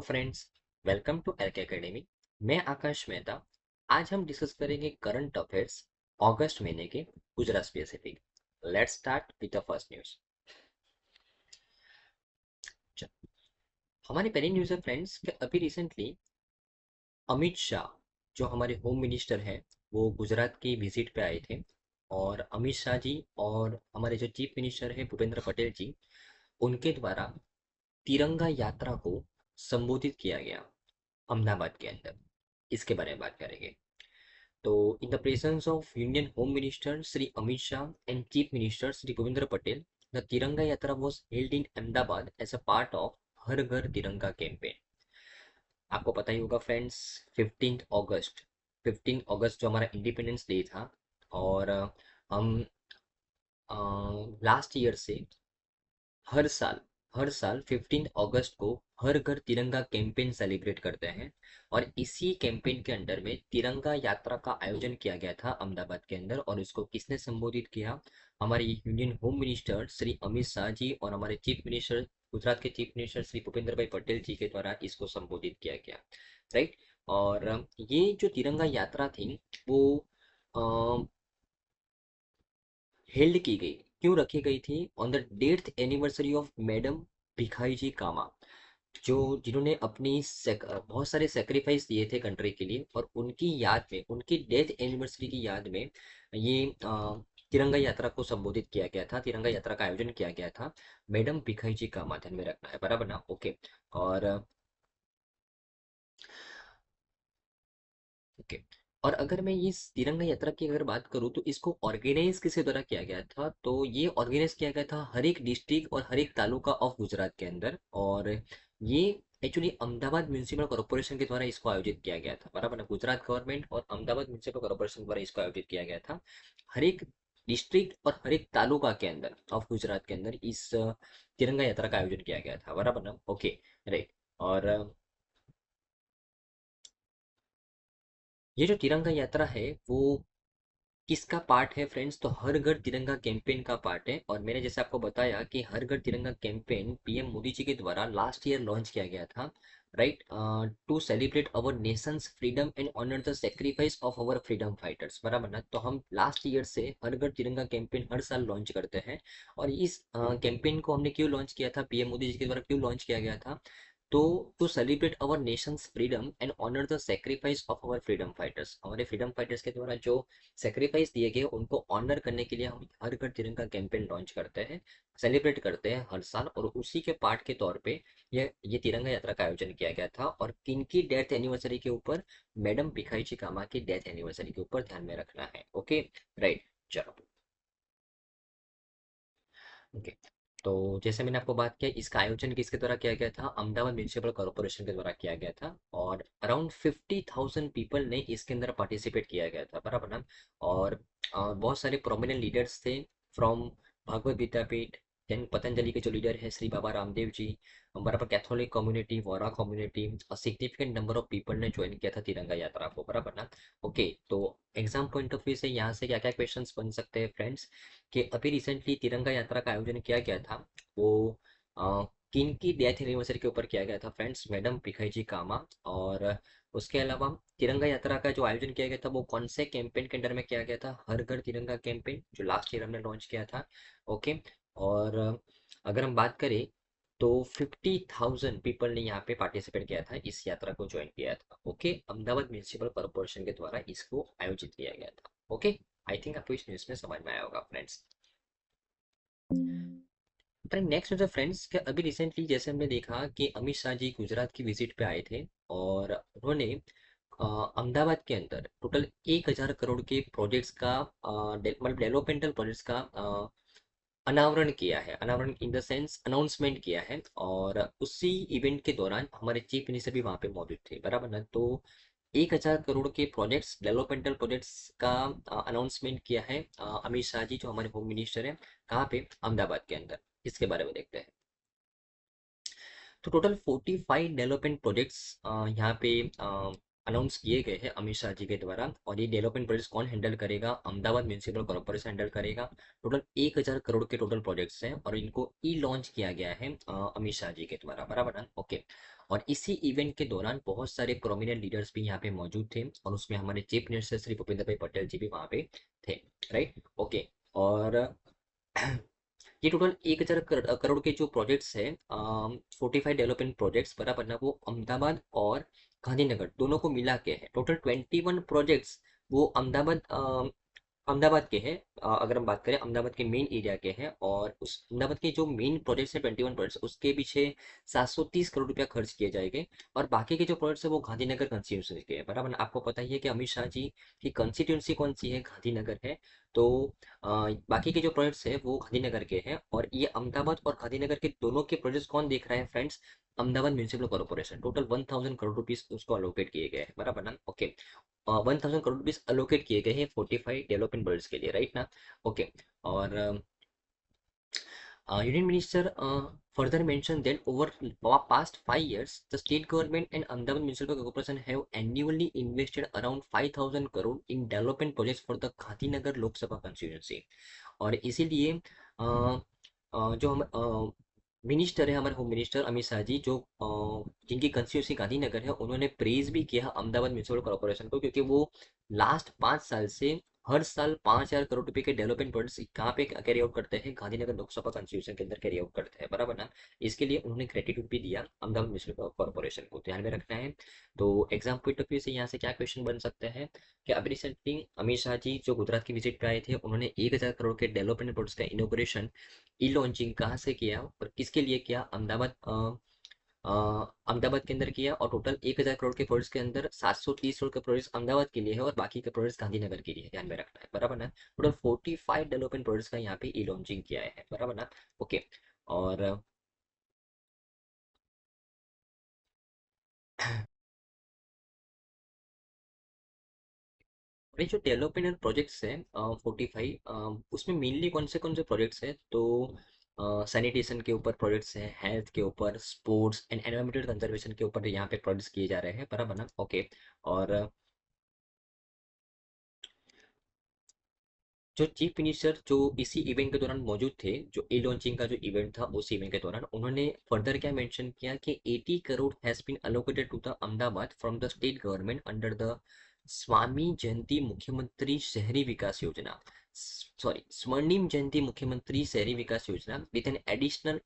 Friends, welcome to LK academy. मैं आकाश मेहता। आज हम डिस्कस करेंगे करंट अफेयर्स अगस्त महीने के Gujarat specific. Let's start with the first news. हमारी पहली न्यूज है फ्रेंड्स कि अभी रिसेंटली अमित शाह जो हमारे होम मिनिस्टर हैं वो गुजरात की विजिट पे आए थे। और अमित शाह जी और हमारे जो चीफ मिनिस्टर है भूपेंद्र पटेल जी, उनके द्वारा तिरंगा यात्रा को संबोधित किया गया अहमदाबाद के अंदर। इसके बारे में बात करेंगे। तो in the presence of Union Home Minister Sri Amit Shah and Chief Minister Sri Bhupendra Patel, the Tiranga Yatra was held in Ahmedabad as a part of हर घर तिरंगा कैंपेन। आपको पता ही होगा फ्रेंड्स, 15 अगस्त, 15 अगस्त जो हमारा इंडिपेंडेंस डे था। और हम लास्ट ईयर से हर साल हर साल 15 अगस्त को हर घर तिरंगा कैंपेन सेलिब्रेट करते हैं। और इसी कैंपेन के अंडर में तिरंगा यात्रा का आयोजन किया गया था अहमदाबाद के अंदर। और इसको किसने संबोधित किया? हमारे union home minister Shri Amit Shah ji और हमारे चीफ मिनिस्टर, गुजरात के चीफ मिनिस्टर श्री भूपेंद्र भाई पटेल जी के द्वारा इसको संबोधित किया गया। राइट। और ये जो तिरंगा यात्रा थी वो हेल्ड की गई, क्यों रखी गई थी? On the death anniversary of madam Bhikhai ji Cama, जो जिन्होंने अपनी बहुत सारे सेक्रीफाइस दिए थे कंट्री के लिए। और उनकी याद में, उनकी डेथ एनिवर्सरी की याद में ये तिरंगा यात्रा को संबोधित किया गया था, तिरंगा यात्रा का आयोजन किया गया था। मैडम भिखाई जी कामा ध्यान में रखना है, बराबर ना? ओके। और ओके। और अगर मैं इस तिरंगा यात्रा की अगर बात करूँ तो इसको ऑर्गेनाइज किसके द्वारा किया गया था? तो ये ऑर्गेनाइज किया गया था हर एक डिस्ट्रिक्ट और हर एक तालुका ऑफ गुजरात के अंदर। और ये एक्चुअली अहमदाबाद म्यूनिसिपल कॉर्पोरेशन के द्वारा इसको आयोजित किया गया था, बराबर ना? गुजरात गवर्नमेंट और अहमदाबाद म्यूनिसिपल कॉर्पोरेशन द्वारा इसको आयोजित किया गया था। हर एक डिस्ट्रिक्ट और हर एक तालुका के अंदर ऑफ गुजरात के अंदर इस तिरंगा यात्रा का आयोजन किया गया था, बराबर ना? ओके। राइट। और ये जो तिरंगा यात्रा है वो किसका पार्ट है फ्रेंड्स? तो हर घर तिरंगा कैंपेन का पार्ट है। और मैंने जैसे आपको बताया कि हर घर तिरंगा कैंपेन पीएम मोदी जी के द्वारा लास्ट ईयर लॉन्च किया गया था। Right. To celebrate our nation's freedom and honour the sacrifice of our freedom fighters, बराबर ना? तो हम लास्ट ईयर से हर घर तिरंगा कैंपेन हर साल लॉन्च करते हैं। और इस कैंपेन को हमने क्यों लॉन्च किया था, पीएम मोदी जी के द्वारा क्यों लॉन्च किया गया था? तो to celebrate our nation's freedom and honour the sacrifice of our freedom fighters, हमारे फ्रीडम फाइटर्स के द्वारा जो सेक्रीफाइस दिए गए उनको ऑनर करने के लिए हम हर घर तिरंगा कैंपेन लॉन्च करते हैं, सेलिब्रेट करते हैं हर साल। और उसी के पार्ट के तौर पे ये तिरंगा यात्रा का आयोजन किया गया था। और किनकी डेथ एनिवर्सरी के ऊपर? मैडम भिखाई जी कामा की डेथ एनिवर्सरी के ऊपर ध्यान में रखना है। ओके। राइट। चलो। ओके। तो जैसे मैंने आपको बात किया, इसका आयोजन किसके द्वारा किया गया था? अहमदाबाद म्यूनिसिपल कॉर्पोरेशन के द्वारा किया गया था। और अराउंड 50,000 पीपल ने इसके अंदर पार्टिसिपेट किया गया था, बराबर ना? और बहुत सारे प्रोमिनेंट लीडर्स थे फ्रॉम भागवत विद्यापीठ। देन पतंजलि के जो लीडर है श्री बाबा रामदेव जी, बराबर, Catholic community, Vohra community, significant number of people ने ज्वाइन किया था तिरंगा यात्रा को, बराबर ना? ओके। तो एग्जाम पॉइंट ऑफ व्यू से यहाँ से क्या क्या क्वेश्चंस बन सकते हैं फ्रेंड्स? कि अभी रिसेंटली तिरंगा यात्रा का आयोजन किया गया था, वो किन की डेथ एनिवर्सरी के ऊपर किया गया था फ्रेंड्स? मैडम भिखाई जी कामा। और उसके अलावा तिरंगा यात्रा का जो आयोजन किया गया था वो कौन से कैंपेन के अंडर में किया गया था? हर घर तिरंगा कैंपेन, जो लास्ट ईयर हमने लॉन्च किया था। ओके। और अगर हम बात करें तो 50,000 पीपल ने यहाँ पे पार्टिसिपेट किया था, इस यात्रा को ज्वाइन किया था। ओके। अहमदाबाद म्यूनिसिपल कॉर्पोरेशन के द्वारा इसको आयोजित किया गया था। ओके। आई थिंक आपको इस न्यूज़ में समझ में आया होगा फ्रेंड्स। फ्रेंड नेक्स्ट है फ्रेंड्स कि अभी रिसेंटली जैसे हमने देखा कि अमित शाह जी गुजरात की विजिट पे आए थे। और उन्होंने अहमदाबाद के अंदर टोटल 1,000 करोड़ के प्रोजेक्ट्स का मतलब डेवलपमेंटल प्रोजेक्ट्स का अनावरण किया है। अनावरण इन द सेंस अनाउंसमेंट किया है। और उसी इवेंट के दौरान हमारे चीफ मिनिस्टर भी वहाँ पे मौजूद थे, बराबर ना? तो 1,000 करोड़ के प्रोजेक्ट्स, डेवलपमेंटल प्रोजेक्ट्स का अनाउंसमेंट किया है अमित शाह जी जो हमारे होम मिनिस्टर हैं। कहाँ पे? अहमदाबाद के अंदर। इसके बारे में देखते हैं। तो टोटल 45 डेवलपमेंट प्रोजेक्ट्स यहाँ पे अनाउंस किए गए हैं अमित शाह जी के द्वारा। और ये डेवलपमेंट प्रोजेक्ट्स कौन हैंडल करेगा? अहमदाबाद म्यूनिसिपल कॉर्पोरेशन हैंडल करेगा। टोटल 1,000 करोड़ के टोटल प्रोजेक्ट्स हैं और इनको ई लॉन्च किया गया है अमित शाह जी के द्वारा, बराबर ना? ओके। और इसी इवेंट के दौरान बहुत सारे प्रोमिनेंट लीडर्स भी यहाँ पे मौजूद थे और उसमें हमारे चीफ मिनिस्टर श्री भूपेंद्र भाई पटेल जी भी वहाँ पे थे। Right, okay. और ये टोटल 1,000 करोड़ के जो प्रोजेक्ट्स है, 45 डेवलपमेंट प्रोजेक्ट्स बराबर ना, वो अहमदाबाद और गांधीनगर दोनों को मिला के है। टोटल 21 प्रोजेक्ट्स वो अहमदाबाद के हैं। अगर हम बात करें अहमदाबाद के मेन एरिया के हैं, और उस अहमदाबाद के जो मेन प्रोजेक्ट्स हैं 21 प्रोजेक्ट्स, उसके पीछे 730 करोड़ रुपया खर्च किए जाएंगे। और बाकी के जो प्रोजेक्ट्स है वो गांधीनगर कंस्टिट्यूंसी के हैं बराबर ना। आपको पता ही है कि अमित शाह जी की कंस्टिट्यूंसी कौन सी है, गांधीनगर है। तो बाकी के जो प्रोजेक्ट्स है वो गांधीनगर के हैं, और ये अहमदाबाद और गांधीनगर के दोनों के प्रोजेक्ट्स कौन देख रहा है friends, Ahmedabad municipal corporation. Total 1,000 crore rupees उसको अलोकेट किए गए हैं बराबर ना, ओके। 1,000 करोड़ रुपीज अलोकेट किए गए हैं 45 डेवलपमेंट प्रोजेक्ट्स के लिए, राइट ना, ओके। और Union Minister further mentioned that over past 5 years, the state government and Ahmedabad Municipal Corporation have annually invested around 5,000 crore in development projects for the Gandhinagar Lok Sabha constituency. और इसीलिए जो हम minister है, हमारे home minister Amit Shah जी, जो जिनकी constituency Gandhinagar है, उन्होंने प्रेज भी किया अहमदाबाद म्यूनिसिपल कॉर्पोरेशन को, क्योंकि वो लास्ट 5 साल से हर साल 5,000 करोड़ रुपए के डेवलपमेंट प्रोजेक्ट्स कहाँ पे कैरी आउट करते हैं, गांधीनगर लोकसभा कंस्टिट्यूशन के अंदर कैरी आउट करते हैं बराबर ना। इसके लिए उन्होंने ग्रेटिट्यूड भी दिया अहमदाबाद म्यूनिसिपल कॉर्पोरेशन को, ध्यान में रखना है। तो एग्जाम पॉइंट ऑफ व्यू से यहाँ से क्या क्वेश्चन बन सकते हैं कि अभी रिसेंटली अमित शाह जी जो गुजरात की विजिट पे आए थे, उन्होंने 1,000 करोड़ के डेवलपमेंट प्रोजेक्ट्स का इनोग्रेशन, ई लॉन्चिंग कहाँ से किया और किसके लिए किया, अहमदाबाद के अंदर किया। और टोटल 1,000 करोड़ के प्रोजेक्ट्स के अंदर 730 करोड़ के प्रोजेक्ट्स अहमदाबाद के लिए है और बाकी के प्रोजेक्ट्स गांधीनगर के लिए, ध्यान में रखना है बराबर ना। टोटल 45 डेवलपमेंट प्रोजेक्ट्स का यहाँ पे ई लॉन्चिंग किया है बराबर ना, ओके। और ये जो डेवलपमेंट प्रोजेक्ट्स हैं 45, उसमें मेनली कौन से प्रोजेक्ट्स हैं, तो सैनिटेशन के ऊपर प्रोजेक्ट्स हैं, हेल्थ के ऊपर, स्पोर्ट्स एंड एनवायरमेंटल कंजर्वेशन के ऊपर यहाँ पे प्रोजेक्ट्स किए जा रहे हैं बराबर ना, ओके। और जो चीफ मिनिस्टर जो इसी इवेंट के दौरान मौजूद थे, जो ई लॉन्चिंग का जो इवेंट था उस इवेंट के दौरान, उन्होंने फर्दर क्या मेंशन किया कि 80 crore has been allocated to the Ahmedabad from the state government under the Swami Jayanti Mukhyamantri Shahari विकास योजना, सॉरी स्वर्णिम जयंती मुख्यमंत्री शहरी विकास योजना, with an additional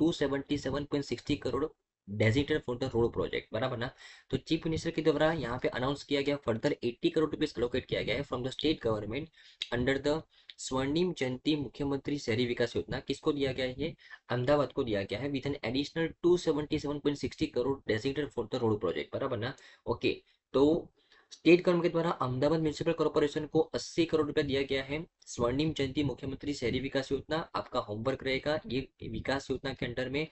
277.60 crore designated for the road project बराबर ना। तो चीफ मिनिस्टर के द्वारा यहाँ पे अनाउंस किया गया फर्दर 80 करोड़ रुपीज अलोकेट किया गया है from the state government under the स्वर्णिम जयंती मुख्यमंत्री शहरी विकास योजना। किसको दिया गया है ये, अहमदाबाद को दिया गया है, with an additional 277.60 crore designated for the road project बराबर ना, ओके। तो स्टेट गवर्नमेंट के द्वारा अहमदाबाद म्यूनिसिपल कॉर्पोरेशन को 80 करोड़ रुपया दिया गया है स्वर्णिम जयंती मुख्यमंत्री शहरी विकास योजना। आपका होमवर्क रहेगा ये विकास योजना के अंडर में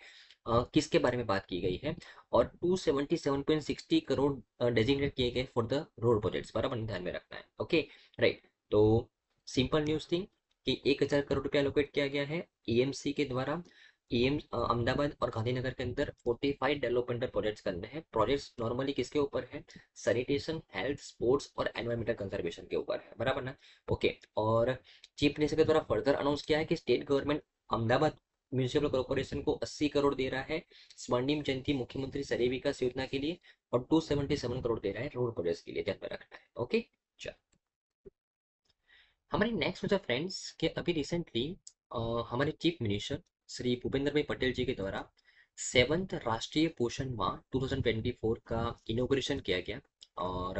किसके बारे में बात की गई है, और 277.60 करोड़ डेजिग्नेट किए गए फॉर द रोड प्रोजेक्ट्स बराबर, ध्यान में रखना है, ओके। राइट, तो सिंपल न्यूज थी कि 1,000 करोड़ रुपया एलोकेट किया गया है ईएमसी के द्वारा। ईएम अहमदाबाद और गांधीनगर के अंदर 45 डेवलपमेंटल प्रोजेक्ट्स करने हैं। प्रोजेक्ट्स नॉर्मली किसके ऊपर है, सैनिटेशन, हेल्थ, स्पोर्ट्स और एनवायरमेंटल कंजर्वेशन के ऊपर है बराबर ना, ओके। और चीफ मिनिस्टर के द्वारा फर्दर अनाउंस किया है कि state government Ahmedabad municipal corporation को 80 करोड़ दे रहा है स्वर्णिम जयंती मुख्यमंत्री शहरी विकास योजना के लिए, और 277 करोड़ दे रहा है रोड प्रोजेक्ट्स के लिए, ध्यान में रखना है, ओके। चलो हमारे नेक्स्ट में फ्रेंड्स के अभी रिसेंटली हमारे चीफ मिनिस्टर श्री भूपेंद्र भाई पटेल जी के द्वारा 7th राष्ट्रीय पोषण माह 2024 का इनोग्रेशन किया गया। और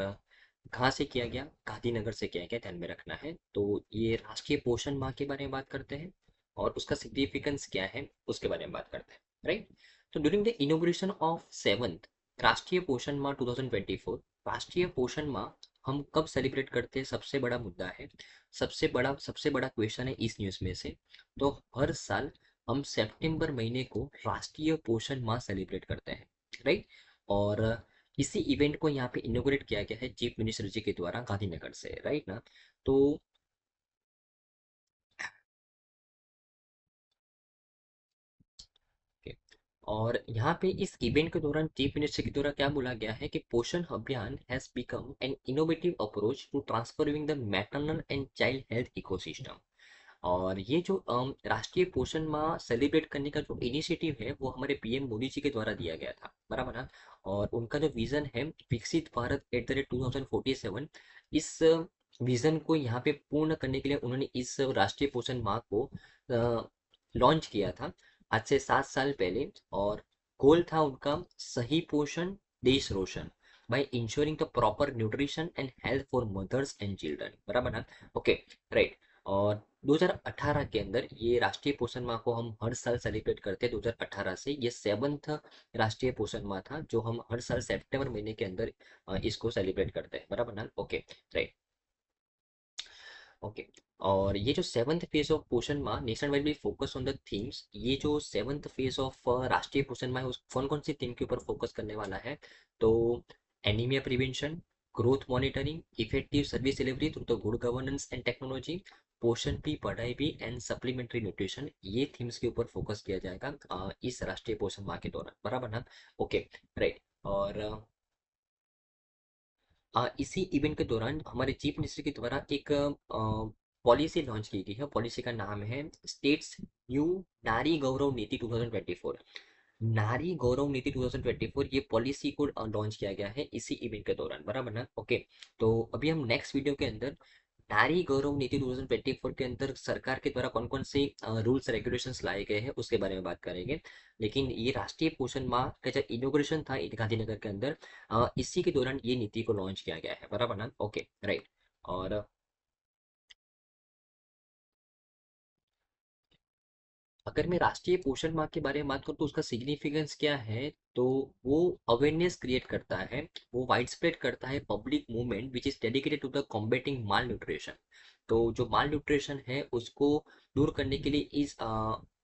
कहाँ से किया गया, गांधीनगर से किया गया, ध्यान में रखना है। तो ये राष्ट्रीय पोषण माह के बारे में बात करते हैं और उसका सिग्निफिकेंस क्या है उसके बारे में बात करते हैं, राइट। तो during the inauguration of 7th राष्ट्रीय पोषण माह 2024, राष्ट्रीय पोषण माह हम कब सेलिब्रेट करते हैं, सबसे बड़ा मुद्दा है, सबसे बड़ा क्वेश्चन है इस न्यूज़ में से। तो हर साल हम सितंबर महीने को राष्ट्रीय पोषण माह सेलिब्रेट करते हैं, राइट। और इसी इवेंट को यहाँ पे इनोग्रेट किया गया है चीफ मिनिस्टर जी के द्वारा गांधीनगर से, राइट ना। तो okay, और यहाँ पे इस इवेंट के दौरान चीफ मिनिस्टर के द्वारा क्या बोला गया है कि Poshan Abhiyaan has become an innovative approach to transforming the maternal and child health ecosystem. और ये जो राष्ट्रीय पोषण माह सेलिब्रेट करने का जो इनिशिएटिव है वो हमारे पीएम मोदी जी के द्वारा दिया गया था, बराबर ना। और उनका जो विजन है विकसित भारत एट द रेट 2047, इस विजन को यहाँ पे पूर्ण करने के लिए उन्होंने इस राष्ट्रीय पोषण माह को लॉन्च किया था आज से 7 साल पहले। और गोल था उनका सही पोषण देश रोशन, by ensuring the proper nutrition and health for mothers and children, बराबर ना। Okay, right. और 2018 के अंदर ये राष्ट्रीय पोषण माह को हम हर साल सेलिब्रेट करते हैं। 2018 से ये 7th राष्ट्रीय पोषण माह था जो हम हर साल सितंबर महीने के अंदर इसको सेलिब्रेट करते हैं, बराबर ना। Okay, right. ओके, और ये जो 7th फेज ऑफ पोषण माह नेशन वाइड भी फोकस ऑन द थीम्स। ये जो 7th फेज ऑफ राष्ट्रीय पोषण माह है उस कौन कौन सी थीम के ऊपर फोकस करने वाला है, तो anaemia prevention, growth monitoring, effective service delivery through the good governance and technology, पोषण भी पढ़ाई भी एंड सप्लीमेंट्री न्यूट्रिशन, ये थीम्स के ऊपर फोकस किया जाएगा इस राष्ट्रीय पोषण माह के दौरान, बराबर ना। Okay, right. और इसी इवेंट के दौरान हमारे चीफ मिनिस्टर के द्वारा एक पॉलिसी लॉन्च की गई है। पॉलिसी का नाम है स्टेट्स न्यू नारी गौरव नीति 2024। नारी गौरव नीति 2024 ये पॉलिसी को लॉन्च किया गया है इसी इवेंट के दौरान, बराबर ना। ओके, तो अभी हम नेक्स्ट वीडियो के अंदर नारी गौरव नीति 2024 के अंदर सरकार के द्वारा कौन कौन से रूल्स रेगुलेशंस लाए गए हैं उसके बारे में बात करेंगे। लेकिन ये राष्ट्रीय पोषण माह का जो इनोग्रेशन था गांधीनगर के अंदर, इसी के दौरान ये नीति को लॉन्च किया गया है, बराबर ना। Okay, right. और अगर मैं राष्ट्रीय पोषण माह के बारे में बात करूँ तो उसका सिग्निफिकेंस क्या है, तो वो अवेयरनेस क्रिएट करता है, वो वाइड स्प्रेड करता है public movement which is dedicated to the combating malnutrition. तो जो माल न्यूट्रिशन है उसको दूर करने के लिए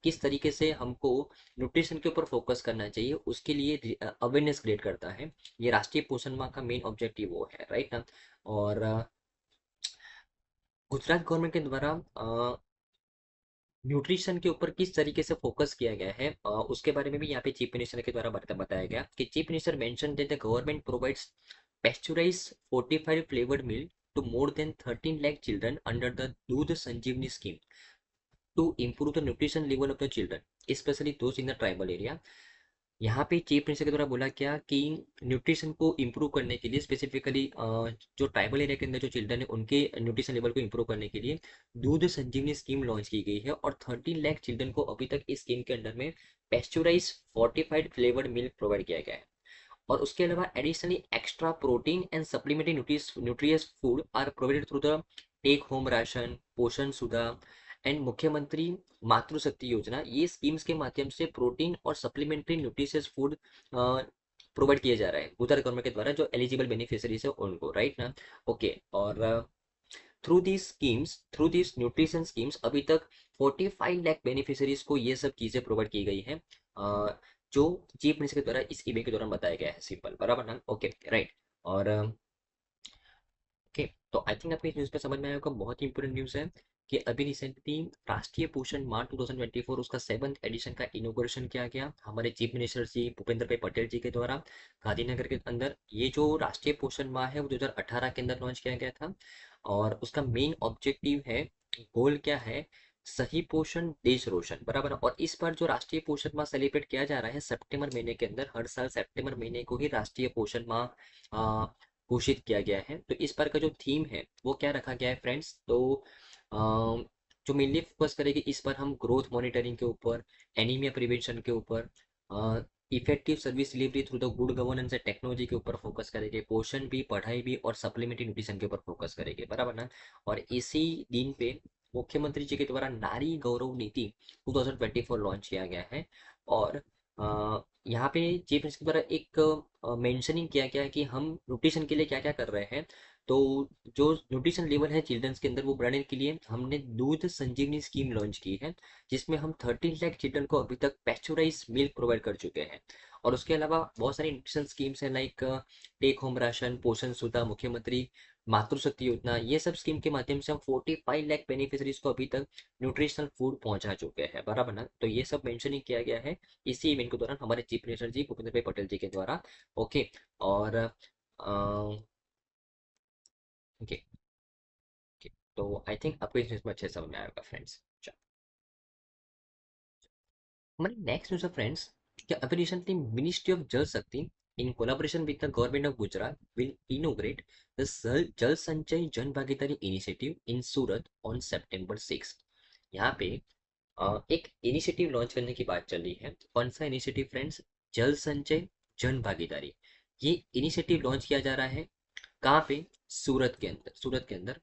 किस तरीके से हमको न्यूट्रिशन के ऊपर फोकस करना चाहिए उसके लिए अवेयरनेस क्रिएट करता है। ये राष्ट्रीय पोषण माह का मेन ऑब्जेक्टिव वो है, राइट ना। और गुजरात गवर्नमेंट के द्वारा न्यूट्रिशन के ऊपर किस तरीके से फोकस किया गया है उसके बारे में भी यहाँ पे चीफ मिनिस्टर के द्वारा बताया गया कि chief minister mention that the government provides pasteurized fortified flavored milk to more than 13 lakh children under the Doodh Sanjeevani scheme to improve the nutrition level of the children, especially those in the tribal area। यहाँ पे chief minister के द्वारा बोला गया कि nutrition को improve करने के लिए स्पेसिफिकली जो ट्राइबल एरिया के अंदर जो चिल्ड्रन है उनके न्यूट्रिशन लेवल को इम्प्रूव करने के लिए दूध संजीवनी स्कीम लॉन्च की गई है। और 13 लाख चिल्ड्रन को अभी तक इस स्कीम के अंडर में pasteurise fortified flavoured milk provide किया गया है। और उसके अलावा additionally extra protein and supplementary nutritious food are provided through the take home ration, Poshan Sudha and मुख्यमंत्री मातृशक्ति योजना। ये स्कीम्स के माध्यम से प्रोटीन और सप्लीमेंट्री न्यूट्रिशियस फूड प्रोवाइड किए जा रहे हैं उधर गवर्नमेंट के द्वारा जो एलिजिबल बेनिफिशरीज है उनको, राइट ना। ओके, और थ्रू दिस न्यूट्रिशन स्कीम्स अभी तक 45 लाख बेनिफिशरीज को ये सब चीजें प्रोवाइड की गई है जो चीफ मिनिस्टर के द्वारा इस इवेंट के दौरान बताया गया है, सिंपल, बराबर ना। Okay, right. और ओके, तो आई थिंक आपको इस न्यूज़ पे समझ में आया होगा, बहुत ही इंपॉर्टेंट न्यूज़ है कि अभी रिसेंटली राष्ट्रीय पोषण माह 2024 उसका 7th एडिशन का इनोग्रेशन किया गया हमारे चीफ मिनिस्टर जी भूपेंद्र भाई पटेल जी के द्वारा गांधीनगर के अंदर। ये जो राष्ट्रीय पोषण माह है वो 2018 के अंदर लॉन्च किया गया था। और उसका मेन ऑब्जेक्टिव है, गोल क्या है, सही पोषण देश रोशन, बराबर। और इस बार जो राष्ट्रीय पोषण माह सेलिब्रेट किया जा रहा है सितंबर महीने के अंदर, हर साल सितंबर महीने को ही राष्ट्रीय पोषण माह घोषित किया गया है। तो इस बार का जो थीम है वो क्या रखा गया है फ्रेंड्स, तो जो मेनली फोकस करेगी इस बार हम ग्रोथ मॉनिटरिंग के ऊपर, एनीमिया प्रिवेंशन के ऊपर, effective service delivery through the good governance and technology के ऊपर फोकस करेंगे, पोषण भी पढ़ाई भी और सप्लीमेंट्री न्यूट्रिशन के ऊपर फोकस करेंगे, बराबर ना। और इसी दिन पे मुख्यमंत्री जी के द्वारा नारी गौरव नीति 2024 लॉन्च किया गया है। और यहाँ पे चीफ मिनिस्टर द्वारा एक मेंशनिंग किया गया है कि हम न्यूट्रिशन के लिए क्या क्या कर रहे हैं। तो जो न्यूट्रिशन लेवल है चिल्ड्रंस के अंदर वो बढ़ाने के लिए हमने दूध संजीवनी स्कीम लॉन्च की है जिसमें हम 13 लाख चिल्ड्रन को अभी तक पैस्चुराइज मिल्क प्रोवाइड कर चुके हैं। और उसके अलावा बहुत सारी न्यूट्रिशन स्कीम्स हैं like take home ration, Poshan सुधा, मुख्यमंत्री मातृशक्ति योजना, ये सब स्कीम के माध्यम से हम 45 लाख बेनिफिशरीज को अभी तक न्यूट्रिशनल फूड पहुंचा चुके हैं, बराबर ना। तो ये सब मेंशनिंग किया गया है इसी इवेंट के दौरान हमारे चीफ मिनिस्टर जी भूपेंद्र भाई पटेल जी के द्वारा। ओके, और ओके, तो आई थिंक आपको इस न्यूज़ में अच्छे से समझ में आएगा फ्रेंड्स। हमारे नेक्स्ट न्यूज़ है फ्रेंड्स कि अभी रिसेंटली मिनिस्ट्री ऑफ जल शक्ति in collaboration with the government of Gujarat will इनोग्रेट the जल संचय जन भागीदारी इनिशिएटिव इन सूरत ऑन सितंबर 6। यहाँ पे एक इनिशिएटिव लॉन्च करने की बात चल रही है। कौन सा इनिशिएटिव फ्रेंड्स? जल संचय जन भागीदारी। ये इनिशिएटिव लॉन्च किया जा रहा है कहाँ पे? सूरत के अंदर। सूरत के अंदर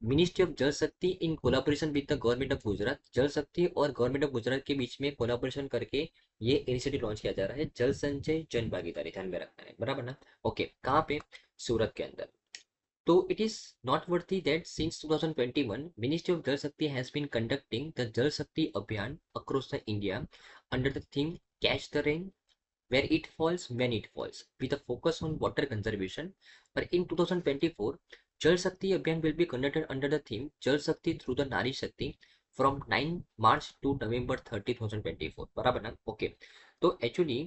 मिनिस्ट्री ऑफ जल शक्ति in collaboration with the government of Gujarat, जल शक्ति और गवर्नमेंट ऑफ गुजरात के बीच में कोलाबोरेशन करके ये इनिशिएटिव लॉन्च किया जा रहा है, जल संचय जन भागीदारी। ध्यान में रखना है, बराबर ना? ओके, कहाँ पे? सूरत के अंदर। तो it is noteworthy that since 2021, Ministry of Jal Shakti has been conducting the Jal Shakti Abhiyan across the India under the theme Catch the Rain, where it falls when it falls, with a focus on water conservation. But in 2024, Jal Shakti Abhiyan will be conducted under the theme Jal Shakti through the Nari Shakti from 9 March to November 30, 2024. बराबर ना? Okay, तो actually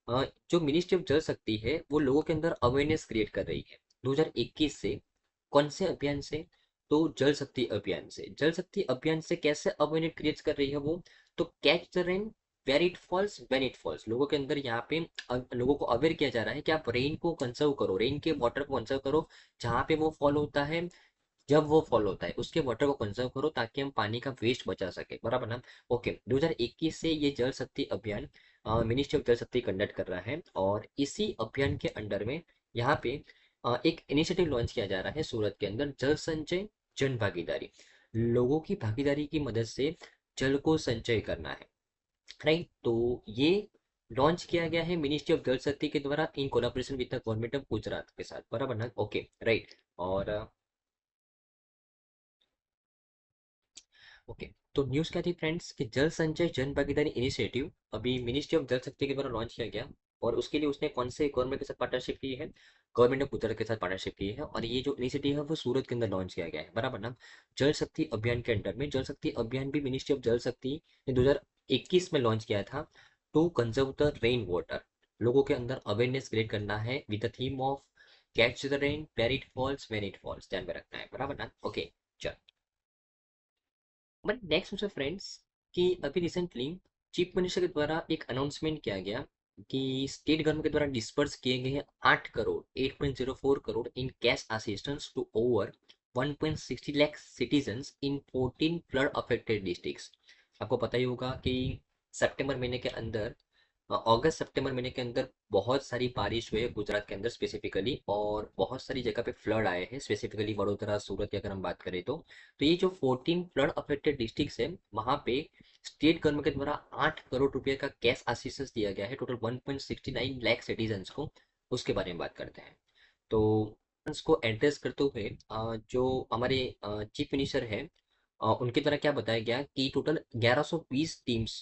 जो ministry of जल शक्ति है वो लोगों के अंदर अवेयरनेस क्रिएट कर रही है 2021 से। कौन से अभियान से? तो जल शक्ति अभियान से। जल शक्ति अभियान से कैसे अवेयरनेस क्रिएट कर रही है वो? तो catch the rain where it falls when it falls. लोगों के अंदर यहाँ पे लोगों को अवेयर किया जा रहा है कि आप रेन को कंजर्व करो, रेन के वाटर को कंजर्व करो, जहाँ पे वो फॉल होता है, जब वो फॉल होता है उसके वाटर को कंजर्व करो ताकि हम पानी का वेस्ट बचा सके, बराबर ना? ओके, 2021 से ये जल शक्ति अभियान मिनिस्ट्री ऑफ जल शक्ति कंडक्ट कर रहा है और इसी अभियान के अंडर में यहाँ पे एक इनिशिएटिव लॉन्च किया जा रहा है सूरत के अंदर, जल संचय जन भागीदारी। लोगों की भागीदारी की मदद से जल को संचय करना है, राइट? तो ये लॉन्च किया गया है मिनिस्ट्री ऑफ जल शक्ति के द्वारा in collaboration with the government of Gujarat के साथ, बराबर ना? Okay, right. और ओके, तो न्यूज़ क्या थी फ्रेंड्स कि जल संचय जन भागीदारी इनिशिएटिव अभी मिनिस्ट्री ऑफ जल शक्ति के द्वारा लॉन्च किया गया और उसके लिए उसने कौन से गवर्नमेंट के साथ पार्टनरशिप की है? गवर्नमेंट ऑफ गुजरात के साथ पार्टनरशिप की है और ये जो इनिशिएटिव है वो सूरत के अंदर लॉन्च किया गया है, बराबर ना? जल शक्ति अभियान के अंडर में जल शक्ति अभियान भी मिनिस्ट्री ऑफ जल शक्ति ने 2021 में लॉन्च किया था to conserve the rain water. लोगों के अंदर अवेयरनेस क्रिएट करना है with the theme of catch the rain where it falls when it falls. ध्यान में रखना है, बराबर ना? ओके, चल। बट नेक्स्ट मुझे फ्रेंड्स कि अभी रिसेंटली चीफ मिनिस्टर के द्वारा एक अनाउंसमेंट किया गया कि स्टेट गवर्नमेंट के द्वारा डिस्पर्स किए गए हैं 8 crore 8.04 crore in cash assistance to over 1.60 lakh citizens in 14 flood affected districts. आपको पता ही होगा कि सितंबर महीने के अंदर अगस्त सितंबर महीने के अंदर बहुत सारी बारिश हुई है गुजरात के अंदर स्पेसिफिकली और बहुत सारी जगह पे फ्लड आए हैं, स्पेसिफिकली वडोदरा सूरत की अगर हम बात करें तो ये जो 14 फ्लड अफेक्टेड डिस्ट्रिक्ट है वहाँ पे स्टेट गवर्नमेंट के द्वारा 8 करोड़ रुपए का कैश असिस्टेंस दिया गया है टोटल 1.69 लाख सिटीजन्स को। उसके बारे में बात करते हैं। तो को एड्रेस करते हुए जो हमारे चीफ मिनिस्टर है उनके द्वारा क्या बताया गया कि टोटल 1120 टीम्स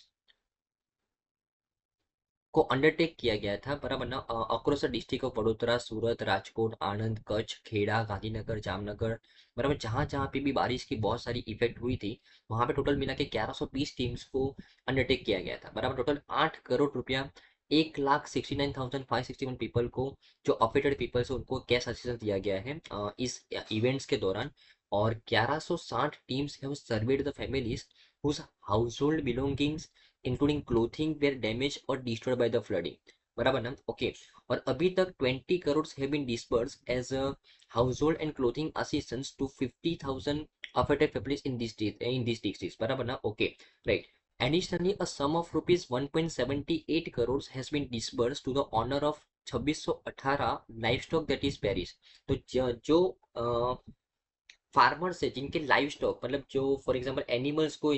को अंडरटेक किया गया था, बराबर ना? Across the district of Vadodara, Surat, Rajkot, Anand, Kutch, Kheda, Gandhinagar, Jamnagar, बराबर जहाँ जहाँ पे भी बारिश की बहुत सारी इफेक्ट हुई थी वहाँ पे टोटल मिला के 1120 टीम्स को अंडरटेक किया गया था, बराबर। टोटल 8 करोड़ रुपया 1,69,561 पीपल को जो अफेक्टेड पीपल्स है उनको कैश असिस्टेंस दिया गया है इस इवेंट्स के दौरान। और 1160 teams have served the families whose household belongings including clothing were damaged और डिस्ट्रॉयड बाय द फ्लडिंग, बराबर ना? ओके, और अभी तक 20 crore have been disburse as a household and clothing assistance to 50,000 affected families in these districts, बराबर ना? Okay, right. Additionally, a sum of rupees 1.78 crores has been disbursed to the honor of 2618 livestock that is perished। तो जो farmers है जिनके live stock मतलब जो for example animals को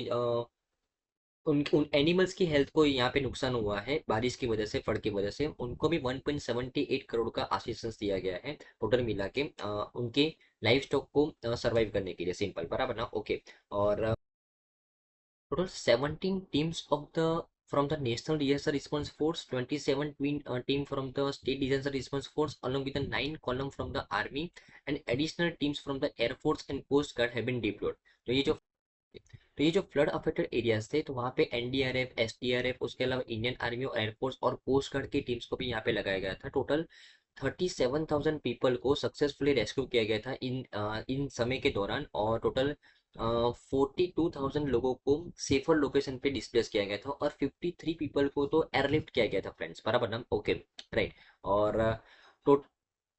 उन एनिमल्स की हेल्थ को यहाँ पे नुकसान हुआ है बारिश की वजह से, फ्लड की वजह से, उनको भी 1.78 करोड़ का असिस्टेंस दिया गया है टोटल मिला के उनके लाइफ स्टॉक को सर्वाइव करने के लिए, सिंपल, बराबर ना? ओके, और total 17 teams of the from the National Disaster Response Force, 27 team from the State Disaster Response Force, along with the 9 column from the Army and additional teams from the Air Force and Coast Guard have been deployed। तो ये जो flood affected areas थे तो वहाँ पे NDRF, SDRF, उसके अलावा Indian army और एयरफोर्स और कोस्ट गार्ड की टीम्स को भी यहाँ पे लगाया गया था। टोटल 37,000 पीपल को सक्सेसफुली रेस्क्यू किया गया था इन समय के दौरान और टोटल 42,000 लोगों को सेफर लोकेशन पे डिस्प्लेस किया गया था और 53 पीपल को तो एयरलिफ्ट किया गया था फ्रेंड्स, बराबर ना? Okay, right. और तो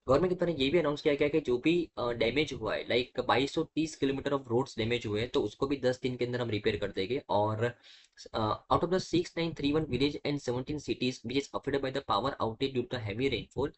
गवर्नमेंट की तरफ ये भी अनाउंस किया गया कि जो भी डैमेज हुआ है, like 2230 kilometre of roads damage हुए हैं, तो उसको भी 10 दिन के अंदर हम रिपेयर कर देंगे। और out of the 6931 village and 17 cities which is affected by the power outage due to heavy rainfall,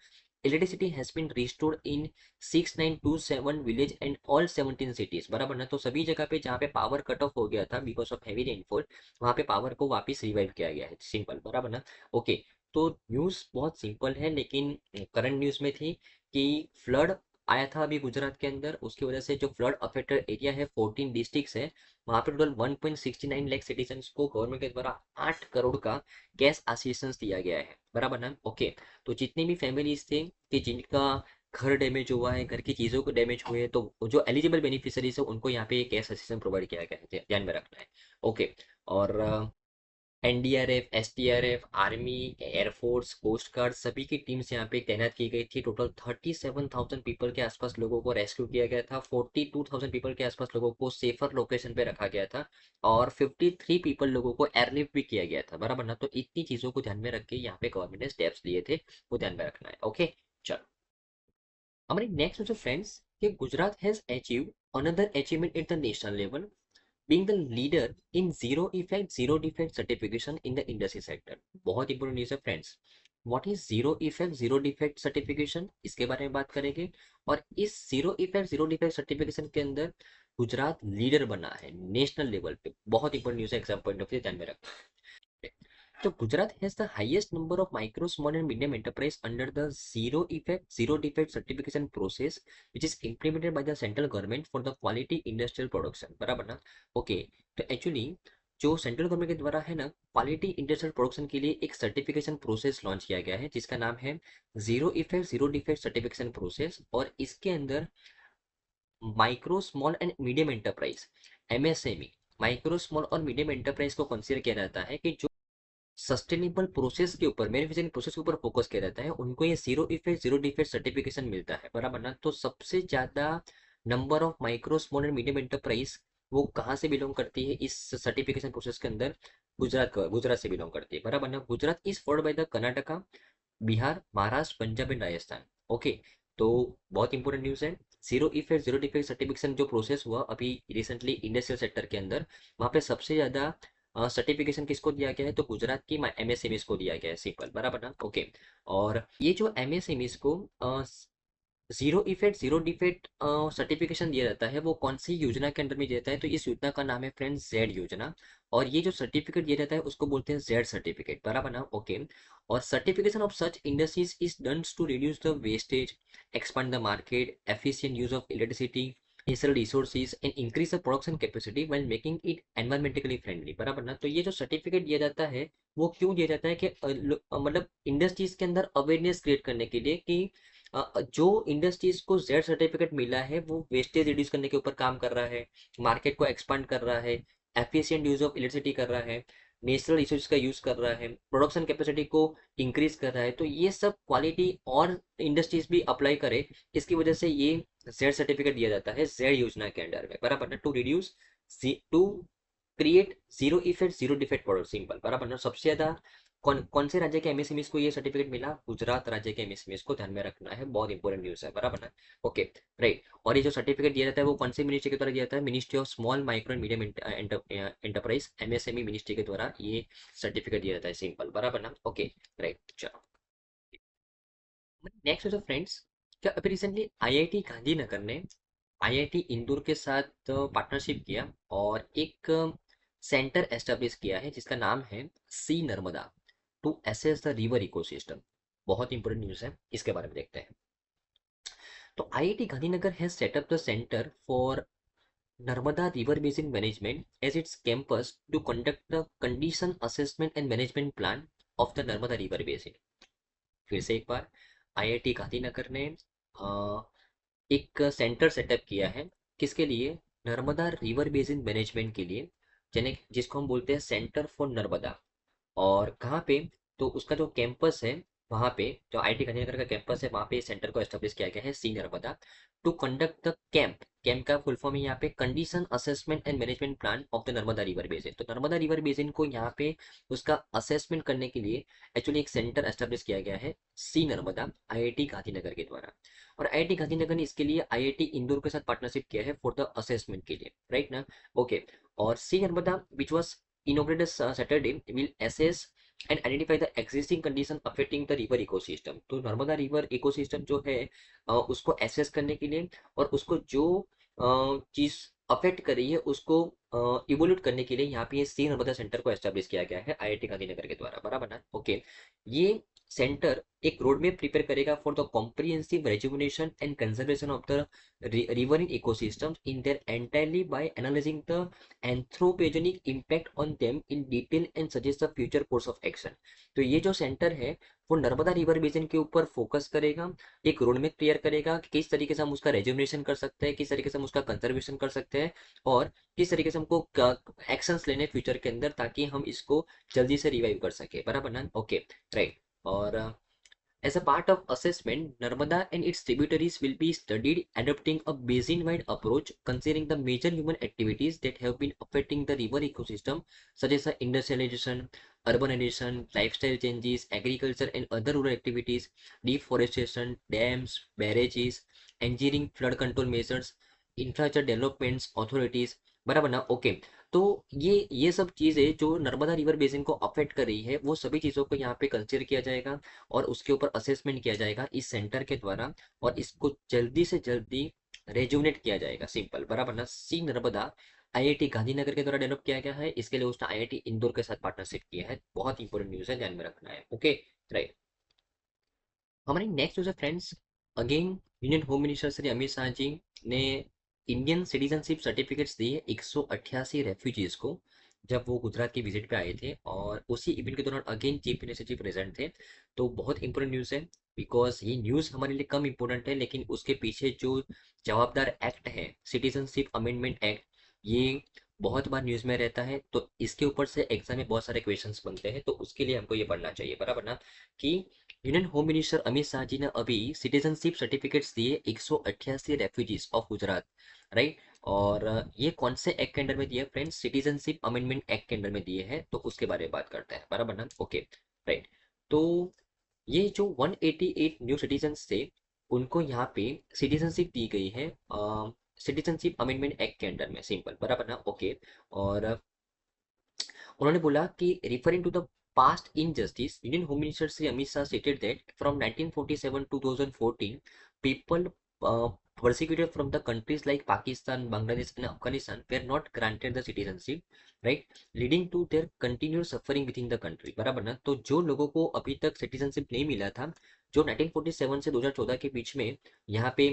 electricity has been restored in 6927 village and all 17 cities, बराबर ना? तो सभी जगह पे जहाँ पे पावर कट ऑफ हो गया था बिकॉज ऑफ हैवी रेनफॉल, वहाँ पे पावर को वापस रिवाइव किया गया है, सिंपल, बराबर ना? ओके, तो न्यूज़ बहुत सिंपल है, लेकिन करंट न्यूज़ में थी कि फ्लड आया था अभी गुजरात के अंदर, उसकी वजह से जो फ्लड अफेक्टेड एरिया है 14 डिस्ट्रिक्ट्स है, वहाँ पे टोटल 1.69 लाख सिटीजन्स को गवर्नमेंट के द्वारा 8 करोड़ का कैश असिस्टेंस दिया गया है, बराबर ना? ओके, तो जितनी भी फैमिलीज थे कि जिनका घर डैमेज हुआ है, घर की चीज़ों को डैमेज हुए हैं, तो जो एलिजिबल बेनिफिशरीज है उनको यहाँ पे कैश असिस्टेंस प्रोवाइड किया गया है, ध्यान में रखना है। ओके, और NDRF, SDRF, army, air force, coast guard सभी की टीम्स यहाँ पे तैनात की गई थी। टोटल 37,000 पीपल के आसपास लोगों को रेस्क्यू किया गया था, 42,000 पीपल के आसपास लोगों को सेफर लोकेशन पे रखा गया था, और 53 पीपल लोगों को एयरलिफ्ट भी किया गया था, बराबर ना? तो इतनी चीज़ों को ध्यान में रख के यहाँ पे गवर्नमेंट ने स्टेप्स लिए थे, वो ध्यान में रखना है। ओके, चलो हमारी नेक्स्ट जो फ्रेंड्स, कि Gujarat has achieve another achievement at the national level, being the leader in zero effect zero defect certification in the industry sector। बहुत इंपॉर्टेंट न्यूज़ है friends. What is zero effect zero defect certification, इसके बारे में बात करेंगे। और इस zero effect zero defect certification के अंदर गुजरात लीडर बना है नेशनल लेवल पे, बहुत इंपॉर्टेंट न्यूज़ है, एग्जाम पॉइंट ऑफ व्यू ध्यान में रखना है। So Gujarat has the highest number of micro, small and medium enterprise under the zero effect, zero defect certification process, which is implemented by the central government for the quality industrial production, बराबर ना? Okay, तो actually जो central government के द्वारा है ना, quality industrial production के लिए एक सर्टिफिकेशन प्रोसेस लॉन्च किया गया है जिसका नाम है zero effect zero defect certification process. और इसके अंदर micro, small and medium enterprise, MSME, micro, small और मीडियम एंटरप्राइज को कंसीडर किया जाता है कि जो सस्टेनेबल प्रोसेस के ऊपर, मैन्युफैक्चरिंग प्रोसेस के ऊपर फोकस किया जाता है, उनको ये zero effect zero defect certification मिलता है, बराबर ना? तो सबसे ज्यादा number of micro, small and medium enterprise वो कहाँ से बिलोंग करती है इस सर्टिफिकेशन प्रोसेस के अंदर? गुजरात से बिलोंग करती है, बराबर ना? Gujarat is followed by the Karnataka, Bihar, Maharashtra, Punjab and Rajasthan. Okay, तो बहुत इंपॉर्टेंट न्यूज़ है। Zero effect zero defect certification जो प्रोसेस हुआ अभी रिसेंटली इंडस्ट्रियल सेक्टर के अंदर, वहाँ पे सबसे ज़्यादा सर्टिफिकेशन किसको दिया गया है? तो गुजरात की एमएसएमईज को दिया गया है, सिंपल, बराबर ना? ओके, और ये जो एमएसएमईज को zero effect zero defect certification दिया जाता है, वो कौन सी योजना के अंडर में दिया जाता है? तो इस योजना का नाम है फ्रेंड्स जेड योजना। और ये जो सर्टिफिकेट दिया जाता है उसको बोलते हैं जेड सर्टिफिकेट, बराबर ना? ओके, और certification of such industries is done to reduce the wastage, expand the market, efficient use of electricity, natural resources and increase the production capacity while making it environmentally friendly, बराबर ना? तो ये जो certificate दिया जाता है वो क्यों दिया जाता है? कि मतलब इंडस्ट्रीज के अंदर अवेयरनेस क्रिएट करने के लिए कि जो इंडस्ट्रीज को जेड सर्टिफिकेट मिला है वो वेस्टेज रिड्यूस करने के ऊपर काम कर रहा है, मार्केट को एक्सपांड कर रहा है, एफिशिएंट यूज ऑफ इलेक्ट्रिसिटी कर रहा है, नेचुरल रिसोर्स का यूज कर रहा है, प्रोडक्शन कैपेसिटी को इंक्रीज कर रहा है। तो ये सब क्वालिटी और इंडस्ट्रीज भी अप्लाई करे, इसकी वजह से ये जेड सर्टिफिकेट दिया जाता है जेड योजना के अंडर में, बराबर ना? To reduce, to create zero effect zero defect product, simple, बराबर ना? सबसे ज्यादा कौन कौन से राज्य के एमएसएमईज को ये सर्टिफिकेट मिला? गुजरात राज्य के एमएसएमईज को, ध्यान में रखना है, बहुत इंपॉर्टेंट न्यूज है, बराबर ना? Okay, right. और ये जो सर्टिफिकेट दिया जाता है वो कौन से मिनिस्ट्री के द्वारा दिया जाता है? Ministry of small micro and medium enterprise, MSME ministry के द्वारा ये सर्टिफिकेट दिया जाता है, सिंपल, बराबर ना? ओके, राइट, चलो नेक्स्ट है फ्रेंड्स, क्या अभी रिसेंटली आईआईटी गांधीनगर ने आईआईटी इंदौर के साथ पार्टनरशिप किया और एक सेंटर एस्टेब्लिश किया है जिसका नाम है C Narmada, to assess the river ecosystem. बहुत इंपॉर्टेंट न्यूज़ है, इसके बारे में देखते हैं। तो IIT Gandhinagar has set up the centre for Narmada river basin management as its campus to conduct the condition assessment and management plan of the Narmada river basin. फिर से एक बार, आईआईटी गांधीनगर ने एक सेंटर सेटअप किया है, किसके लिए? नर्मदा रिवर बेसिन मैनेजमेंट के लिए, यानी जिसको हम बोलते हैं सेंटर फॉर नर्मदा। और कहाँ पे? तो उसका जो कैंपस है वहाँ पे, जो आईआईटी गांधीनगर का कैंपस है वहाँ पे सेंटर को एस्टेब्लिश किया गया है C Narmada, to conduct the camp. Camp का फुल फॉर्म है यहाँ पे condition assessment and management plan of the Narmada river basin. तो नर्मदा रिवर बेसिन को यहाँ पे उसका असेसमेंट करने के लिए एक्चुअली एक सेंटर एस्टेब्लिश किया गया है सी नर्मदा आईआईटी गांधीनगर के द्वारा। और आईआईटी गांधीनगर ने इसके लिए आईआईटी इंदौर के साथ पार्टनरशिप किया है फॉर द असेसमेंट के लिए, राइट ना। ओके, और C Narmada which was inaugurated Saturday will assess and identify the existing condition affecting the river ecosystem। तो नर्मदा रिवर इकोसिस्टम जो है उसको एसेस करने के लिए और उसको जो चीज अफेक्ट कर रही है उसको इवोल्यूट करने के लिए यहाँ पे ये सी नर्मदा सेंटर को एस्टेब्लिश किया गया है आईआईटी गांधीनगर के द्वारा, बराबर ना। ओके, ये सेंटर एक रोड मैप प्रिपेयर करेगा for the comprehensive rejuvenation and conservation of the riverine ecosystems in their entirely by analyzing the anthropogenic impact on them in detail and suggest the future course of action। तो ये जो centre है वो Narmada river basin के ऊपर focus करेगा, एक road map clear करेगा कि किस तरीके से हम उसका रेजुवनेशन कर सकते हैं, किस तरीके से हम उसका कंजर्वेशन कर सकते हैं और किस तरीके से हमको एक्शंस लेने फ्यूचर के अंदर ताकि हम इसको जल्दी से रिवाइव कर सके, बराबर ना। Okay, right. और as a part of assessment, Narmada and its tributaries will be studied, adopting a basin-wide approach considering the major human activities that have been affecting the river ecosystem, such as industrialization, urbanization, lifestyle changes, agriculture and other rural activities, deforestation, dams, barrages, engineering flood control measures, infrastructure developments, authorities, बराबर ना। Okay, तो ये सब चीजें जो Narmada river basin को affect कर रही है वो सभी चीजों को यहाँ पे कंसिडर किया जाएगा और उसके ऊपर असेसमेंट किया जाएगा इस सेंटर के द्वारा और इसको जल्दी से जल्दी रेजुवनेट किया जाएगा, सिंपल, बराबर ना। सी नर्मदा आईआईटी गांधीनगर के द्वारा डेवलप किया गया है, इसके लिए उसने आईआईटी इंदौर के साथ पार्टनरशिप किया है। बहुत इंपॉर्टेंट न्यूज है, ध्यान में रखना है। Okay, right. हमारी नेक्स्ट न्यूज है friends, again union home minister Shri Amit Shah ji ने इंडियन सिटीजनशिप सर्टिफिकेट्स दिए 188 रेफ्यूजीज को जब वो गुजरात की विजिट पे आए थे और उसी इवेंट के दौरान अगेन चीफ मिनिस्टर जी प्रेजेंट थे। तो बहुत इंपॉर्टेंट न्यूज़ है, बिकॉज ये न्यूज़ हमारे लिए कम इंपॉर्टेंट है लेकिन उसके पीछे जो जवाबदार एक्ट है सिटीजनशिप अमेंडमेंट एक्ट, ये बहुत बार न्यूज़ में रहता है। तो इसके ऊपर से एग्जाम में बहुत सारे क्वेश्चंस बनते हैं, तो उसके लिए हमको ये पढ़ना चाहिए, बराबर ना। कि union home minister Amit Shah ji ने अभी सिटीजनशिप सर्टिफिकेट्स दिए 188 रेफ्यूजीज ऑफ गुजरात, राइट। और ये कौन से एक्ट के अंडर में दिए फ्रेंड्स, सिटीजनशिप अमेंडमेंट एक्ट के अंडर में दिए हैं, तो उसके बारे में बात करते हैं, बराबर ना। Okay, right. तो ये जो 188 न्यू सिटीजन्स थे उनको यहाँ पे सिटीजनशिप दी गई है सिटीजनशिप अमेंडमेंट एक्ट के अंडर में, सिंपल, बराबर ना। ओके, और उन्होंने बोला कि referring to the past injustice union home minister Shri Amit Shah stated that from 1947 to 2014 people persecuted from the countries like Pakistan, Bangladesh and Afghanistan were not granted the citizenship, right, leading to their continued suffering within the country, बराबर ना। तो जो लोगों को अभी तक citizenship नहीं मिला था, जो 1947 से 2014 के बीच में यहाँ पे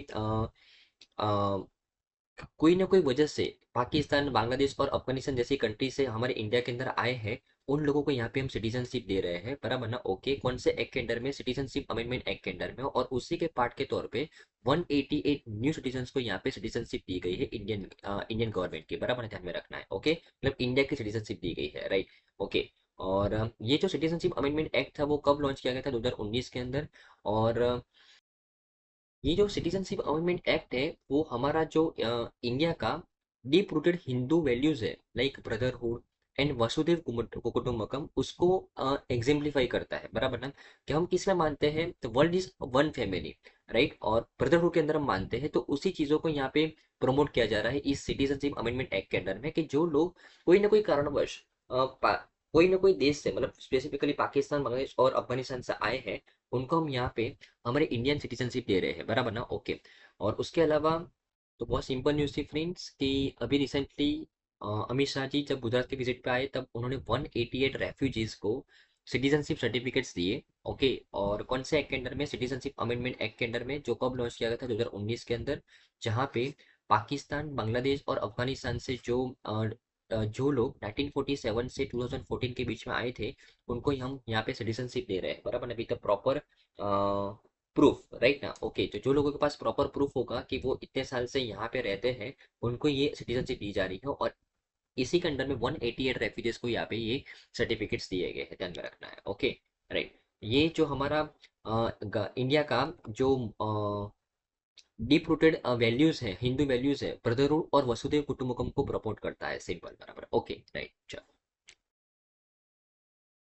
कोई ना कोई वजह से पाकिस्तान, बांग्लादेश और अफगानिस्तान जैसी कंट्री से हमारे इंडिया के अंदर आए हैं, उन लोगों को यहाँ पे हम सिटीजनशिप दे रहे हैं, बराबर ना। ओके, कौन से एक्ट के अंडर में, सिटीजनशिप अमेंडमेंट एक्ट के अंडर में, और उसी के पार्ट के तौर पे 188 न्यू सिटीजन्स को यहाँ पे सिटीजनशिप दी गई है इंडियन गवर्नमेंट की, बराबर ध्यान में रखना है। ओके, मतलब इंडिया की सिटीजनशिप दी गई है, राइट। ओके, और ये जो सिटीजनशिप अमेंडमेंट एक्ट था वो कब लॉन्च किया गया था, 2019 के अंदर। और ये जो सिटीजनशिप अमेंडमेंट एक्ट है वो हमारा जो इंडिया का डीप रूटेड हिंदू वैल्यूज है लाइक ब्रदरहुड एंड वसुधैव कुटुंबकम उसको एग्जेम्पलीफाई करता है, बराबर ना। कि हम किस में मानते हैं, तो world is one family, right, और ब्रदरहुड के अंदर हम मानते हैं। तो उसी चीजों को यहाँ पे प्रमोट किया जा रहा है इस सिटीजनशिप अमेंडमेंट एक्ट के अंदर में कि जो लोग कोई ना कोई कारणवश कोई ना कोई देश से, मतलब स्पेसिफिकली पाकिस्तान, बांग्लादेश और अफगानिस्तान से आए हैं, उनको हम यहाँ पे हमारे इंडियन सिटीजनशिप दे रहे हैं, बराबर ना। ओके, और उसके अलावा तो बहुत सिंपल न्यूज़ थी फ्रेंड्स कि अभी रिसेंटली अमित शाह जी जब गुजरात के विजिट पे आए तब उन्होंने 188 रेफ्यूजीज को सिटीजनशिप सर्टिफिकेट्स दिए। ओके, और कौन से एक्ट के अंडर में, सिटीजनशिप अमेंडमेंट एक्ट के अंडर में, जो कब लॉन्च किया गया था, 2019 के अंदर, जहाँ पे पाकिस्तान, बांग्लादेश और अफगानिस्तान से जो लोग 1947 से 2014 के बीच में आए थे उनको हम यहाँ पे सिटीजनशिप दे रहे हैं, बराबर ना, विद प्रॉपर प्रूफ, राइट ना। ओके, तो जो लोगों के पास प्रॉपर प्रूफ होगा कि वो इतने साल से यहाँ पे रहते हैं उनको ये सिटीजनशिप दी जा रही है और इसी के अंडर में 188 रेफ्यूजीज को यहाँ पे ये सर्टिफिकेट्स दिए गए हैं, ध्यान में रखना है। Okay, right. ये जो हमारा इंडिया का जो डीप रूटेड वैल्यूज है, हिंदू वैल्यूज है, ब्रदरहुड और वसुदेव कुटुंबकम को प्रमोट करता है, सिंपल, बराबर, ओके राइट। चलो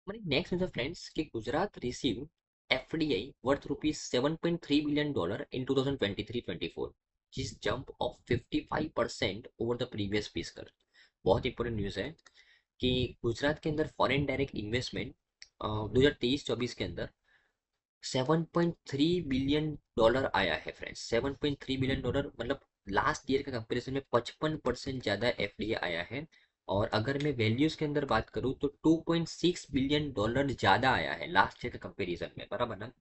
हमारी नेक्स्ट न्यूज़ है फ्रेंड्स कि Gujarat receive FDI worth rupees $7.3 billion इन 2023-24, जिस jump of 55% over the previous fiscal. बहुत इंपॉर्टेंट न्यूज़ है कि गुजरात के अंदर फॉरेन डायरेक्ट इन्वेस्टमेंट 2023-24 के अंदर $7.3 बिलियन आया है फ्रेंड्स। $7.3 बिलियन मतलब लास्ट ईयर के कंपैरिजन में 55% ज्यादा एफडीआई आया है। और अगर मैं वैल्यूज के अंदर बात करूं तो $2.6 बिलियन ज्यादा आया है लास्ट ईयर के कंपैरिजन में, बराबर ना।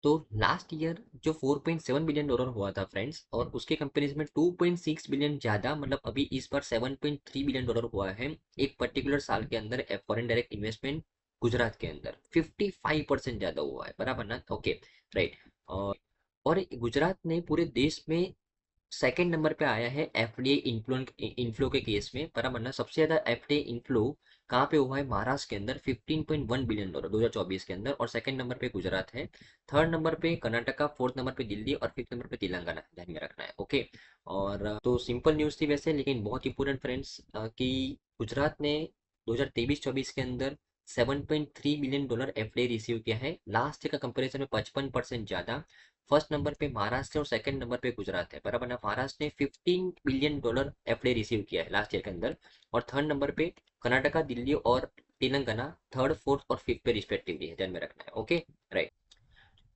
तो लास्ट ईयर जो $4.7 बिलियन हुआ था फ्रेंड्स, और उसके कंपैरिजन में 2.6 बिलियन ज्यादा, मतलब अभी इस बार $7.3 बिलियन हुआ है एक पर्टिकुलर साल के अंदर फॉरेन डायरेक्ट इन्वेस्टमेंट गुजरात के अंदर 55% ज्यादा हुआ है, बराबर ना, ओके राइट। और गुजरात ने पूरे देश में सेकंड नंबर पे आया है एफडीआई इन्फ्लो इनफ्लो के केस में, बराबर ना। सबसे ज्यादा एफडीआई इनफ्लो कहाँ पे हुआ है, महाराष्ट्र के अंदर $15.1 बिलियन 2024 के अंदर, और सेकंड नंबर पे गुजरात है, थर्ड नंबर पे कर्नाटका, फोर्थ नंबर पे दिल्ली और फिफ्थ नंबर पे तेलंगाना, ध्यान में रखना है, ओके। और तो सिंपल न्यूज थी वैसे, लेकिन बहुत इंपॉर्टेंट फ्रेंड्स कि गुजरात ने 2023-24 के अंदर $7.3 बिलियन एफडीआई रिसीव किया है, लास्ट ईयर का कंपेरिजन में 55% ज्यादा। फर्स्ट नंबर पे महाराष्ट्र है और सेकंड नंबर पे गुजरात है, बराबर ना। महाराष्ट्र ने $15 बिलियन एफडीआई रिसीव किया है लास्ट ईयर के अंदर, और थर्ड नंबर पे कर्नाटका, दिल्ली और तेलंगाना थर्ड, फोर्थ और फिफ्थ पे रिस्पेक्टिवली है, ध्यान में रखना है, ओके राइट।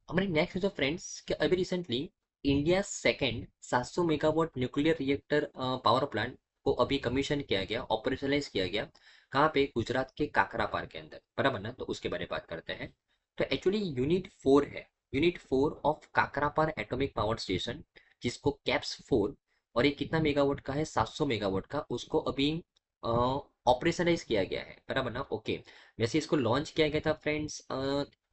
हमारी नेक्स्ट न्यूज़ है फ्रेंड्स कि अभी recently India second 700 megawatt nuclear reactor power plant को अभी कमीशन किया गया, ऑपरेशनलाइज किया गया, कहाँ पे, गुजरात के काकरापार के अंदर, बराबर ना। तो उसके बारे में बात करते हैं। तो एक्चुअली यूनिट 4 है, unit 4 of Kakrapar atomic power station, जिसको कैप्स 4, और ये कितना मेगावाट का है, 700 मेगावाट का, उसको अभी ऑपरेशनलाइज किया गया है, बराबर ना, ओके। वैसे इसको लॉन्च किया गया था फ्रेंड्स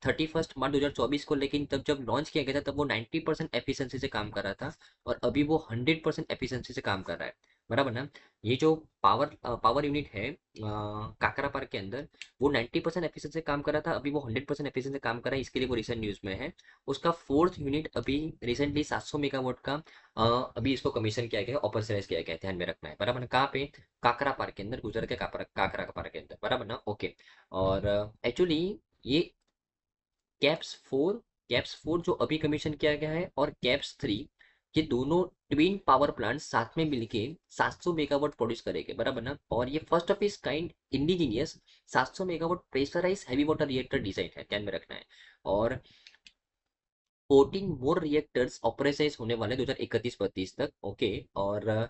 31 मार्च 2024 को, लेकिन तब जब लॉन्च किया गया था तब वो 90% एफिशिएंसी से काम कर रहा था, और अभी वो 100% एफिशिएंसी से काम कर रहा है, बराबर ना। ये जो पावर यूनिट है काकरापार के अंदर, वो 90% एफिशिएंसी से काम कर रहा था, अभी वो 100% एफिशिएंसी से काम कर रहा है, इसके लिए वो रिसेंट न्यूज में है। उसका फोर्थ यूनिट अभी रिसेंटली 700 मेगावाट का अभी इसको कमीशन किया गया है, ऑपरेशनलाइज किया गया है, ध्यान में रखना है, बराबर ना। कहाँ पे, काकरापार के अंदर, गुजरात के काकरापार के अंदर, बराबर ना, ओके। और एक्चुअली ये कैप्स 4 जो अभी कमीशन किया गया है, और कैप्स 3, ये दोनों ट्विन पावर प्लांट साथ में मिलके 700 मेगावाट प्रोड्यूस करेंगे, बराबर ना। और ये first of its kind indigenous 700 megawatt pressurise heavy water reactor design है, ध्यान में रखना है। और 14 मोर रिएक्टर्स ऑपरेशनलाइज होने वाले 2031-32 तक, ओके। और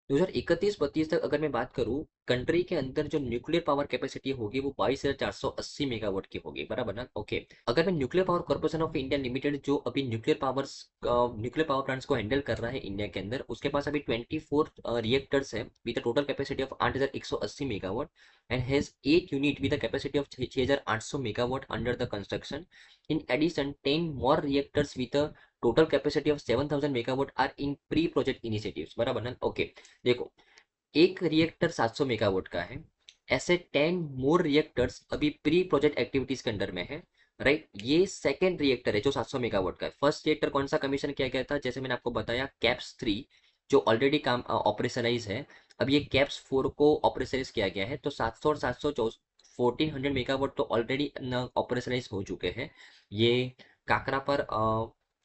2031-32 तक अगर मैं बात करूं, कंट्री के अंदर जो न्यूक्लियर पावर कैपेसिटी होगी वो 22,480 मेगावाट की होगी, बराबर ना, ओके। अगर मैं nuclear power corporation of India limited, जो अभी न्यूक्लियर पावर प्लांट्स को हैंडल कर रहा है इंडिया के अंदर, उसके पास अभी 24 रिएक्टर्स है with total capacity of 8,180 megawatt, and has 8 unit with capacity of 6,800 megawatt under the construction. In addition 10 more reactors with a total capacity of 7,000 megawatt are in pre-project initiatives, बराबर ना, okay. देखो, एक reactor 700 megawatt का है, ऐसे 10 मोर reactors अभी pre project activities के under में है, राइट। ये सेकेंड रिएक्टर है जो 700 मेगावाट का है। फर्स्ट रिएक्टर कौन सा कमीशन किया गया था, जैसे मैंने आपको बताया, कैप्स 3, जो ऑलरेडी काम ऑपरेशनलाइज है। अब ये कैप्स 4 को ऑपरेशनलाइज किया गया है, तो 700 और 700 1400 मेगावाट तो ऑलरेडी ऑपरेशनलाइज हो चुके हैं, ये काकरा पर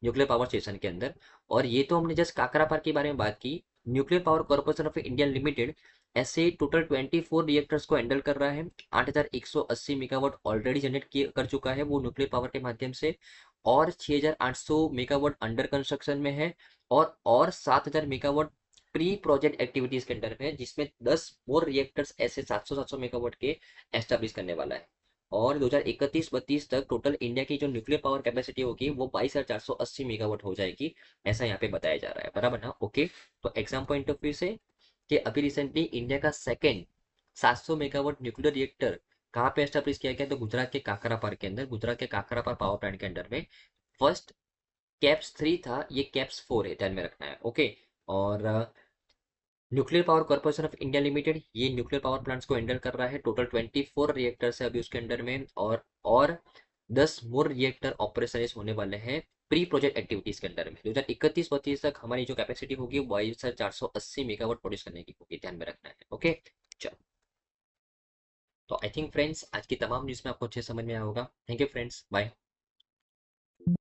न्यूक्लियर पावर स्टेशन के अंदर। और ये तो हमने जस्ट काकरा पार के बारे में बात की। Nuclear power corporation of India limited ऐसे टोटल 24 रिएक्टर्स को हैंडल कर रहा है, 8,180 मेगावाट ऑलरेडी जनरेट कर चुका है वो न्यूक्लियर पावर के माध्यम से, और 6,800 मेगावाट अंडर कंस्ट्रक्शन में है, और 7,000 मेगावाट प्री प्रोजेक्ट एक्टिविटीज के अंडर में है, जिसमें 10 और रिएक्टर्स ऐसे 700 मेगावाट के एस्टेब्लिश करने वाला है। और 2031-32 तक टोटल इंडिया की जो न्यूक्लियर पावर कैपेसिटी होगी वो 22,480 मेगावाट हो जाएगी, ऐसा यहाँ पे बताया जा रहा है, बराबर ना, ओके। तो एग्जाम पॉइंट ऑफ व्यू से कि अभी रिसेंटली इंडिया का सेकेंड 700 मेगावाट न्यूक्लियर रिएक्टर कहाँ पे एस्टेब्लिश किया गया, तो गुजरात के काकरापार के अंदर, गुजरात के काकरापार पावर प्लांट के अंडर में। फर्स्ट कैप्स 3 था, ये कैप्स 4 है, ध्यान में रखना है, ओके। और nuclear power corporation of India limited, ये न्यूक्लियर पावर प्लांट्स को हैंडल कर रहा है, टोटल 24 रिएक्टर्स है अभी उसके अंडर में, और 10 मोर रिएक्टर ऑपरेशनलाइज होने वाले हैं प्री प्रोजेक्ट एक्टिविटीज के अंदर में 2031-32 तक हमारी जो कैपेसिटी होगी वो 22,480 मेगावाट प्रोड्यूस करने की होगी, ध्यान में रखना है। ओके, चलो। तो आई थिंक फ्रेंड्स आज की तमाम न्यूज़ में आपको अच्छे समझ में आया होगा। Thank you friends, bye.